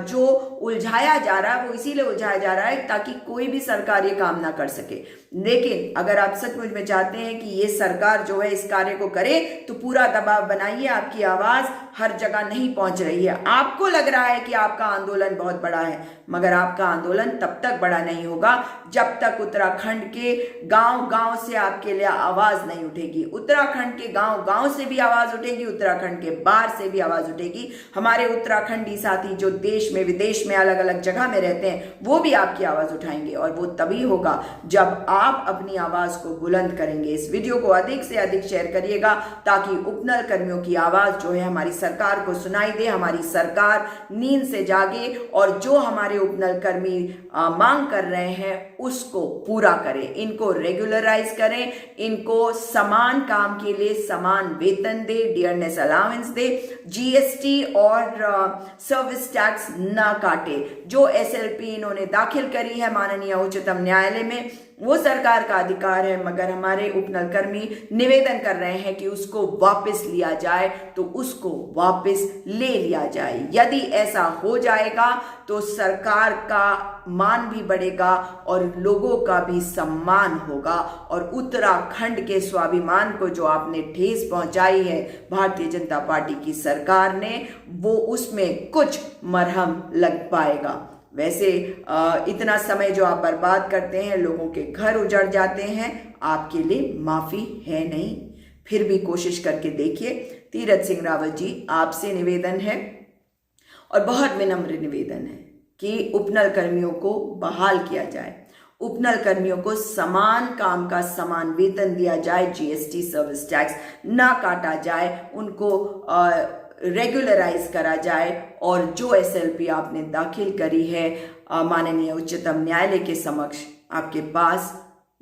जो उलझाया जा रहा है वो इसीलिए उलझाया जा रहा है ताकि कोई भी सरकार ये काम ना कर सके। लेकिन अगर आप सचमुच में चाहते हैं कि ये सरकार जो है इस कार्य को करे तो पूरा दबाव बनाइए। आपकी आवाज हर जगह नहीं पहुंच रही है। आपको लग रहा है कि आपका आंदोलन बहुत बड़ा है, मगर आपका आंदोलन तब तक बड़ा नहीं होगा जब तक उत्तराखंड के गांव गांव से आपके लिए आवाज नहीं उठेगी। उत्तराखंड के गांव गांव से भी आवाज उठेगी, उत्तराखंड के बाहर से भी आवाज उठेगी। हमारे उत्तराखंडी साथी जो देश में विदेश में अलग अलग जगह में रहते हैं वो भी आपकी आवाज उठाएंगे और वो तभी होगा जब आप अपनी आवाज को बुलंद करेंगे। इस वीडियो को अधिक से अधिक शेयर करिएगा ताकि उपनल कर्मियों की आवाज जो है हमारी सरकार को सुनाई दे, हमारी सरकार नींद से जागे और जो हमारे उपनल कर्मी मांग कर रहे हैं उसको पूरा करें। इनको रेगुलराइज करें, इनको समान काम के लिए समान वेतन दे, डियरनेस अलाउंस दे, जीएसटी और सर्विस टैक्स ना काटे। जो एसएलपी इन्होंने दाखिल करी है माननीय उच्चतम न्यायालय में वो सरकार का अधिकार है, मगर हमारे उपनल कर्मी निवेदन कर रहे हैं कि उसको वापस लिया जाए, तो उसको वापस ले लिया जाए। यदि ऐसा हो जाएगा तो सरकार का मान भी बढ़ेगा और लोगों का भी सम्मान होगा और उत्तराखंड के स्वाभिमान को जो आपने ठेस पहुंचाई है भारतीय जनता पार्टी की सरकार ने, वो उसमें कुछ मरहम लग पाएगा। वैसे इतना समय जो आप बर्बाद करते हैं, लोगों के घर उजड़ जाते हैं, आपके लिए माफी है नहीं। फिर भी कोशिश करके देखिए। तीरथ सिंह रावत जी, आपसे निवेदन है और बहुत विनम्र निवेदन है कि उपनल कर्मियों को बहाल किया जाए, उपनल कर्मियों को समान काम का समान वेतन दिया जाए, जीएसटी सर्विस टैक्स ना काटा जाए, उनको रेगुलराइज करा जाए और जो एसएलपी आपने दाखिल करी है माननीय उच्चतम न्यायालय के समक्ष, आपके पास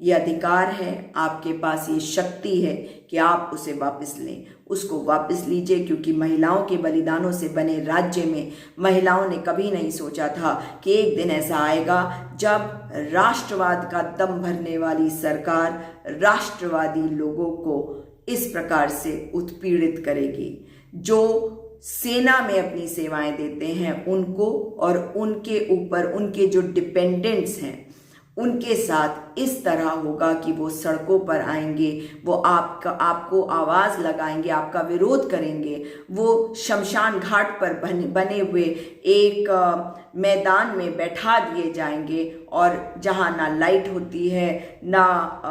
ये अधिकार है, आपके पास ये शक्ति है कि आप उसे वापस लें। उसको वापस लीजिए, क्योंकि महिलाओं के बलिदानों से बने राज्य में महिलाओं ने कभी नहीं सोचा था कि एक दिन ऐसा आएगा जब राष्ट्रवाद का दम भरने वाली सरकार राष्ट्रवादी लोगों को इस प्रकार से उत्पीड़ित करेगी। जो सेना में अपनी सेवाएं देते हैं उनको और उनके ऊपर उनके जो डिपेंडेंट्स हैं उनके साथ इस तरह होगा कि वो सड़कों पर आएंगे, वो आपको आवाज लगाएंगे, आपका विरोध करेंगे। वो शमशान घाट पर बने हुए एक मैदान में बैठा दिए जाएंगे और जहां ना लाइट होती है, ना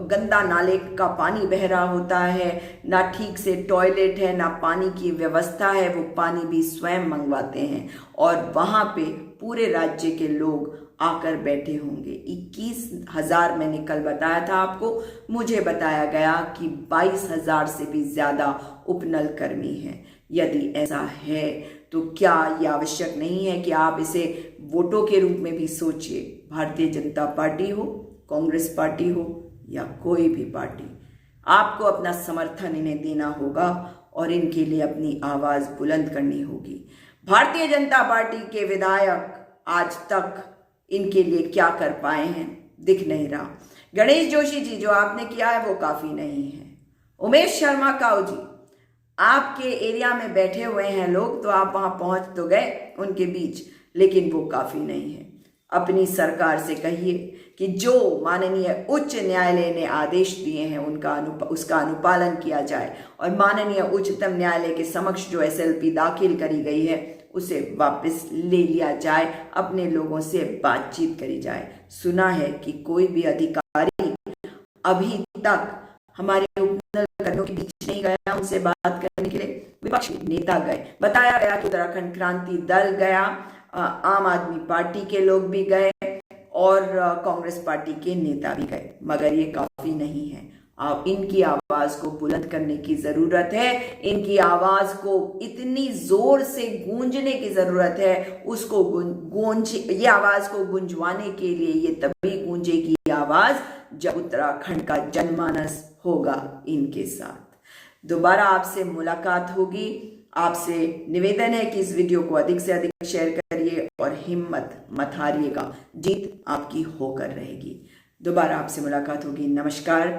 गंदा नाले का पानी बह रहा होता है, ना ठीक से टॉयलेट है, ना पानी की व्यवस्था है, वो पानी भी स्वयं मंगवाते हैं और वहां पे पूरे राज्य के लोग आकर बैठे होंगे। 21,000 मैंने कल बताया था आपको, मुझे बताया गया कि 22,000 से भी ज्यादा उपनल कर्मी हैं। यदि ऐसा है तो क्या यह आवश्यक नहीं है कि आप इसे वोटों के रूप में भी सोचिए। भारतीय जनता पार्टी हो, कांग्रेस पार्टी हो या कोई भी पार्टी, आपको अपना समर्थन इन्हें देना होगा और इनके लिए अपनी आवाज बुलंद करनी होगी। भारतीय जनता पार्टी के विधायक आज तक इनके लिए क्या कर पाए हैं दिख नहीं रहा। गणेश जोशी जी, जो आपने किया है वो काफी नहीं है। उमेश शर्मा काऊ जी, आपके एरिया में बैठे हुए हैं लोग, तो आप वहां पहुंच तो गए उनके बीच, लेकिन वो काफी नहीं है। अपनी सरकार से कहिए कि जो माननीय उच्च न्यायालय ने आदेश दिए हैं उसका अनुपालन किया जाए और माननीय उच्चतम न्यायालय के समक्ष जो एसएलपी दाखिल करी गई है उसे वापस ले लिया जाए, अपने लोगों से बातचीत करी जाए। सुना है कि कोई भी अधिकारी अभी तक हमारे उपनल कर्मियों के बीच नहीं गया उनसे बात करने के लिए। विपक्षी नेता गए, बताया गया कि उत्तराखंड क्रांति दल गया, आम आदमी पार्टी के लोग भी गए और कांग्रेस पार्टी के नेता भी गए, मगर ये काफी नहीं है। अब इनकी आवाज को बुलंद करने की जरूरत है, इनकी आवाज को इतनी जोर से गूंजने की जरूरत है, उसको ये आवाज को गुंजवाने के लिए ये तभी गूंजेगी आवाज जब उत्तराखंड का जनमानस होगा इनके साथ। दोबारा आपसे मुलाकात होगी। आपसे निवेदन है कि इस वीडियो को अधिक से अधिक शेयर करिए और हिम्मत मत हारिएगा, जीत आपकी होकर रहेगी। दोबारा आपसे मुलाकात होगी। नमस्कार।